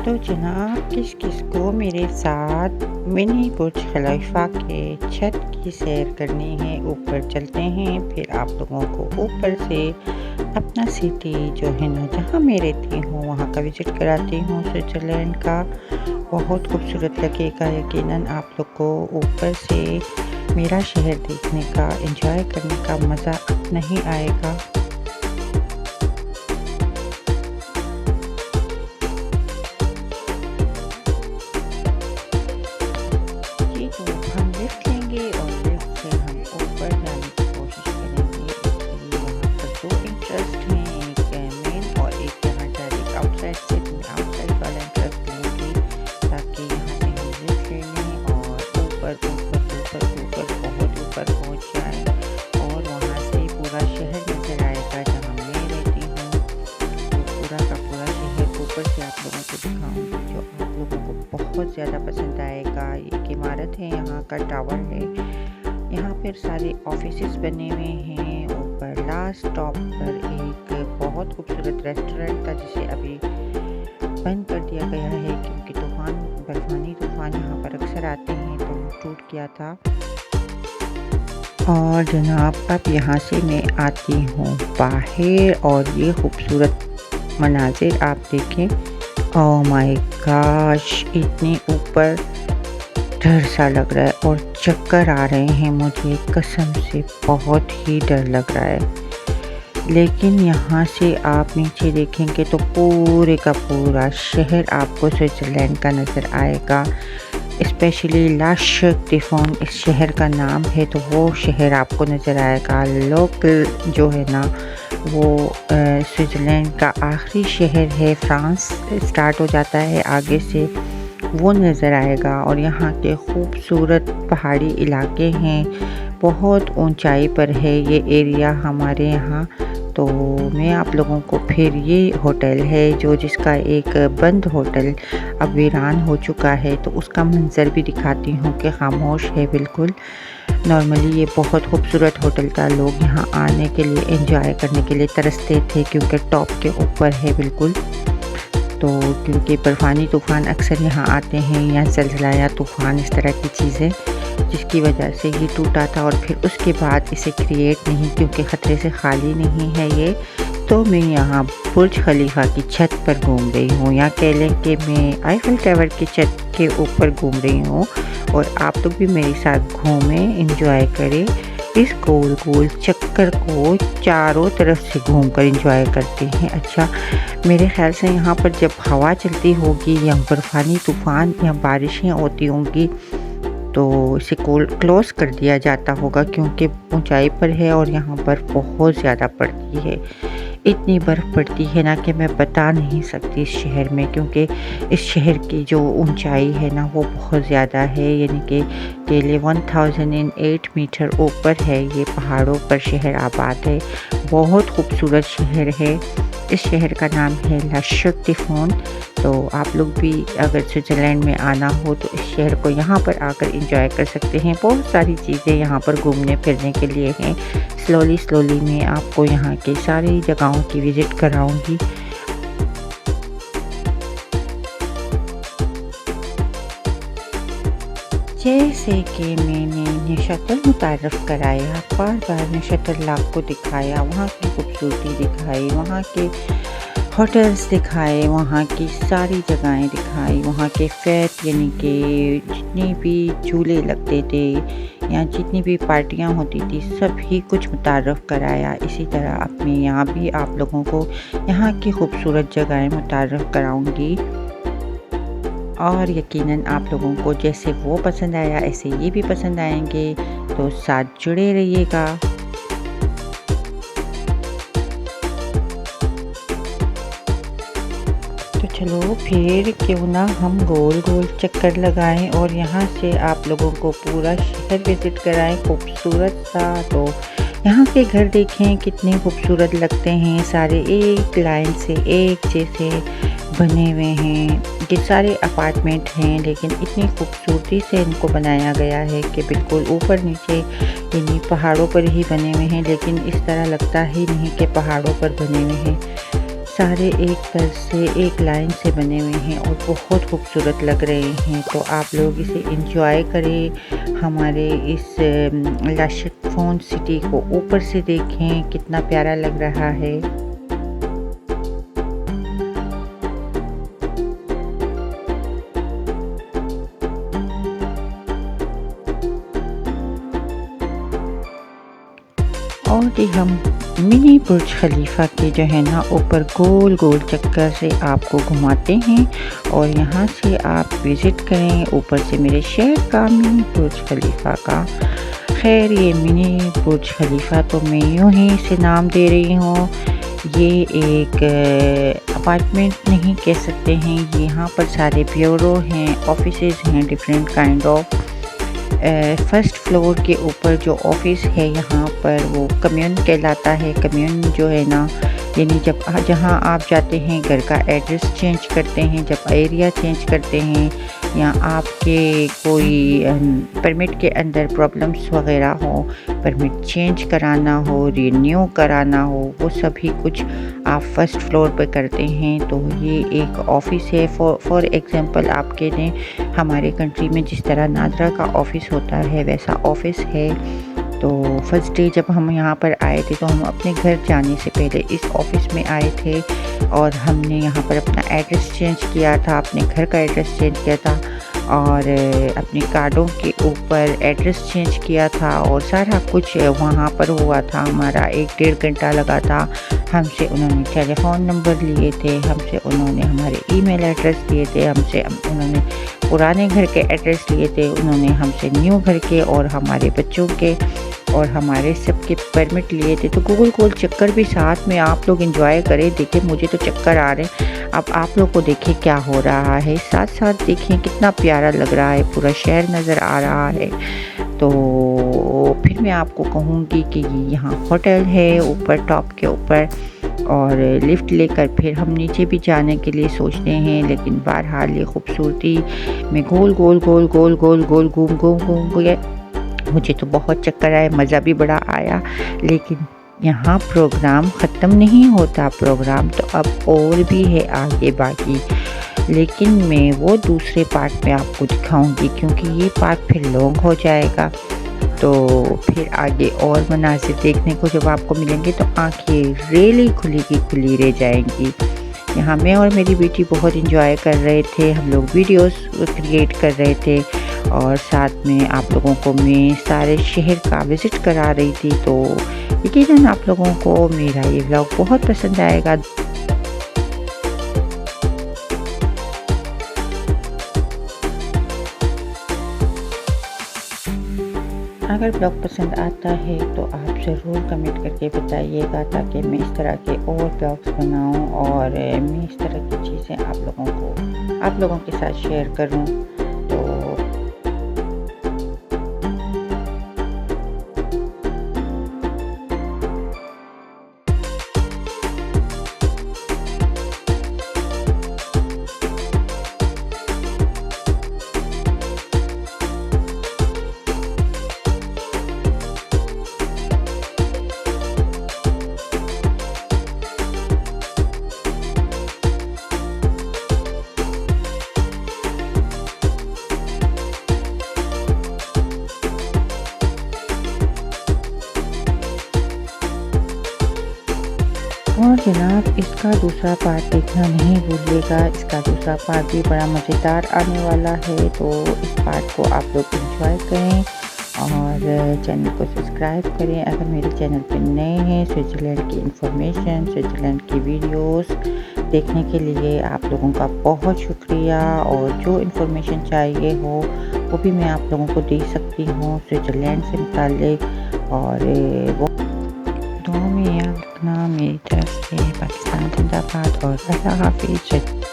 तो जनाब किस को मेरे साथ मिनी बुर्ज खलीफा के छत की सैर करनी है। ऊपर चलते हैं, फिर आप लोगों को ऊपर से अपना सिटी जो है ना, जहाँ मैं रहती हूँ वहाँ का विज़िट कराती हूँ। स्विट्ज़रलैंड का बहुत खूबसूरत लगेगा। यकीनन आप लोग को ऊपर से मेरा शहर देखने का, एंजॉय करने का मज़ा नहीं आएगा। जी, तो हम लिफ्ट लेंगे और लिफ्ट से हम ऊपर जाने की कोशिश करेंगे। एक्चुअली यहाँ पर दो इंटरेस्ट हैं, एक मेन और एक यहाँ डायरेक्ट आउटसाइड से। तो मैं आउटसाइड वाला इंटरेस्ट लूँगी ताकि यहाँ से हम लिफ्ट ले लें और ऊपर ऊपर ऊपर ऊपर बहुत ऊपर पहुँच जाएँ और वहाँ से पूरा शहर नज़र आएगा जहाँ मैं रहती हूँ। तो पूरा का पूरा शहर ऊपर से आप लोगों को दिखाऊंगी, जो आप लोगों को बहुत ज़्यादा पसंद आएगा। एक इमारत है, यहाँ का टावर है। यहाँ पर सारे ऑफिसेस बने हुए हैं। ऊपर लास्ट टॉप पर एक बहुत खूबसूरत रेस्टोरेंट था जिसे अभी बंद कर दिया गया है क्योंकि बर्फानी तूफान यहाँ पर अक्सर आते हैं, तो टूट गया था। और जनाब अब यहाँ से मैं आती हूँ बाहर और ये खूबसूरत मनाजिर आप देखें। ओह माय गॉश, इतने ऊपर डर सा लग रहा है और चक्कर आ रहे हैं मुझे, कसम से बहुत ही डर लग रहा है। लेकिन यहाँ से आप नीचे देखेंगे तो पूरे का पूरा शहर आपको स्विट्ज़रलैंड का नज़र आएगा। स्पेशली ला शर्टिफोन इस शहर का नाम है, तो वो शहर आपको नज़र आएगा। लोकल जो है ना वो स्विट्ज़रलैंड का आखिरी शहर है, फ्रांस स्टार्ट हो जाता है आगे से, वो नज़र आएगा। और यहाँ के खूबसूरत पहाड़ी इलाके हैं, बहुत ऊंचाई पर है ये एरिया हमारे यहाँ। तो मैं आप लोगों को फिर ये होटल है जिसका एक बंद होटल अब वीरान हो चुका है, तो उसका मंजर भी दिखाती हूँ कि खामोश है बिल्कुल। नॉर्मली ये बहुत खूबसूरत होटल था, लोग यहाँ आने के लिए, एंजॉय करने के लिए तरसते थे क्योंकि टॉप के ऊपर है बिल्कुल। तो क्योंकि बर्फानी तूफ़ान अक्सर यहाँ आते हैं या ज़लज़ला या तूफ़ान, इस तरह की चीज़ें, जिसकी वजह से ये टूटा था। और फिर उसके बाद इसे क्रिएट नहीं, क्योंकि ख़तरे से खाली नहीं है ये। तो मैं यहाँ बुर्ज खलीफा की छत पर घूम रही हूँ, या कह लें कि मैं आईफल टावर की छत के ऊपर घूम रही हूँ। और आप लोग भी मेरे साथ घूमें, इंजॉय करें। इस गोल गोल चक्कर को चारों तरफ से घूमकर एंजॉय करते हैं। अच्छा, मेरे ख्याल से यहाँ पर जब हवा चलती होगी या बर्फानी तूफ़ान या बारिशें होती होंगी तो इसे क्लोज़ कर दिया जाता होगा, क्योंकि ऊंचाई पर है और यहाँ बर्फ़ बहुत ज़्यादा पड़ती है। इतनी बर्फ़ पड़ती है ना कि मैं बता नहीं सकती इस शहर में, क्योंकि इस शहर की जो ऊंचाई है ना वो बहुत ज़्यादा है, यानी कि डेली 1008 मीटर ऊपर है। ये पहाड़ों पर शहर आबाद है, बहुत खूबसूरत शहर है। इस शहर का नाम है ला शर्टिफोन। तो आप लोग भी अगर स्विट्ज़रलैंड में आना हो तो इस शहर को यहाँ पर आकर एंजॉय कर सकते हैं। बहुत सारी चीज़ें यहाँ पर घूमने फिरने के लिए हैं। स्लोली मैं आपको यहाँ की सारी जगहों की विज़िट कराऊंगी। जैसे कि मैंने नेशतल मुतारफ़ कराया, बार बार नेशतल आपको दिखाया, वहाँ की खूबसूरती दिखाई, वहाँ के होटल्स दिखाए, वहाँ की सारी जगहें दिखाई, वहाँ के फैट यानी कि जितने भी झूले लगते थे या जितनी भी पार्टियाँ होती थी सभी कुछ मुतारफ़ कराया। इसी तरह अब मैं यहाँ भी आप लोगों को यहाँ की खूबसूरत जगहें मुतारफ़ कराऊंगी। और यकीनन आप लोगों को जैसे वो पसंद आया ऐसे ये भी पसंद आएंगे, तो साथ जुड़े रहिएगा। तो चलो फिर क्यों ना हम गोल गोल चक्कर लगाएं और यहाँ से आप लोगों को पूरा शहर विज़िट कराएं खूबसूरत सा। तो यहाँ के घर देखें कितने खूबसूरत लगते हैं, सारे एक लाइन से एक जैसे बने हुए हैं। ये सारे अपार्टमेंट हैं, लेकिन इतनी खूबसूरती से इनको बनाया गया है कि बिल्कुल ऊपर नीचे यानी पहाड़ों पर ही बने हुए हैं, लेकिन इस तरह लगता ही नहीं कि पहाड़ों पर बने हुए हैं। सारे एक तरह से एक लाइन से बने हुए हैं और बहुत खूबसूरत लग रहे हैं। तो आप लोग इसे एंजॉय करें। हमारे इस लाशिफ़ोन सिटी को ऊपर से देखें, कितना प्यारा लग रहा है। और ये हम मिनी बुर्ज खलीफा के जो है ना ऊपर गोल गोल चक्कर से आपको घुमाते हैं और यहाँ से आप विज़िट करें ऊपर से मेरे शहर का मिनी बुर्ज खलीफा का। खैर ये मिनी बुर्ज खलीफा तो मैं यूँ ही इसे नाम दे रही हूँ। ये एक अपार्टमेंट नहीं कह सकते हैं, यहाँ पर सारे ब्यूरो हैं, ऑफिसेज़ हैं different kind of. First floor के ऊपर जो ऑफिस है यहाँ पर वो कम्यून कहलाता है। कम्यून जो है ना, यानी जब जहाँ आप जाते हैं घर का एड्रेस चेंज करते हैं, जब एरिया चेंज करते हैं या आपके कोई परमिट के अंदर प्रॉब्लम्स वगैरह हो, परमिट चेंज कराना हो, रिन्यू कराना हो, वो सभी कुछ आप फर्स्ट फ्लोर पर करते हैं। तो ये एक ऑफ़िस है। फॉर एग्ज़ाम्पल आपके ने हमारे कंट्री में जिस तरह नादरा का ऑफ़िस होता है वैसा ऑफ़िस है। तो फर्स्ट डे जब हम यहाँ पर आए थे तो हम अपने घर जाने से पहले इस ऑफ़िस में आए थे और हमने यहाँ पर अपना एड्रेस चेंज किया था, अपने घर का एड्रेस चेंज किया था और अपने कार्डों के ऊपर एड्रेस चेंज किया था और सारा कुछ वहाँ पर हुआ था। हमारा 1-1.5 घंटा लगा था। हमसे उन्होंने टेलीफ़ोन नंबर लिए थे, हमसे उन्होंने हमारे ईमेल एड्रेस दिए थे, हमसे उन्होंने पुराने घर के एड्रेस लिए थे, उन्होंने हमसे न्यू घर के और हमारे बच्चों के और हमारे सबके परमिट लिए थे। तो गोल चक्कर भी साथ में आप लोग एंजॉय करें। देखिए मुझे तो चक्कर आ रहे हैं, अब आप लोग को देखें क्या हो रहा है, साथ साथ देखें कितना प्यारा लग रहा है, पूरा शहर नज़र आ रहा है। तो फिर मैं आपको कहूँगी कि यहाँ होटल है ऊपर टॉप के ऊपर और लिफ्ट लेकर फिर हम नीचे भी जाने के लिए सोचते हैं, लेकिन बहरहाल ये खूबसूरती में गोल घूम गए। मुझे तो बहुत चक्कर आए, मज़ा भी बड़ा आया, लेकिन यहाँ प्रोग्राम ख़त्म नहीं होता। प्रोग्राम तो अब और भी है आगे बाकी, लेकिन मैं वो दूसरे पार्ट में आपको दिखाऊंगी क्योंकि ये पार्ट फिर लॉन्ग हो जाएगा। तो फिर आगे और मनाज़िर देखने को जब आपको मिलेंगे तो आंखें रेली खुली की खुली रह जाएंगी। यहाँ मैं और मेरी बेटी बहुत इंजॉय कर रहे थे, हम लोग वीडियोस क्रिएट कर रहे थे और साथ में आप लोगों को मैं सारे शहर का विज़िट करा रही थी। तो यकीनन आप लोगों को मेरा ये व्लॉग बहुत पसंद आएगा। अगर ब्लॉग पसंद आता है तो आप ज़रूर कमेंट करके बताइएगा ताकि मैं इस तरह के और ब्लॉग्स बनाऊं और मैं इस तरह की चीज़ें आप लोगों के साथ शेयर करूं। तो और जनाब इसका दूसरा पार्ट देखना नहीं भूलिएगा, इसका दूसरा पार्ट भी बड़ा मज़ेदार आने वाला है। तो इस पार्ट को आप लोग एंजॉय करें और चैनल को सब्सक्राइब करें अगर मेरे चैनल पर नए हैं। स्विट्ज़रलैंड की इंफॉर्मेशन, स्विट्ज़रलैंड की वीडियोस देखने के लिए आप लोगों का बहुत शुक्रिया और जो इंफॉर्मेशन चाहिए हो वो भी मैं आप लोगों को दे सकती हूँ स्विट्ज़रलैंड से मुताल्लिक। और वो दुआ में याद रखना मेरी तरफ से। पाकिस्तान जिंदाबाद और अल्लाह हाफिज़।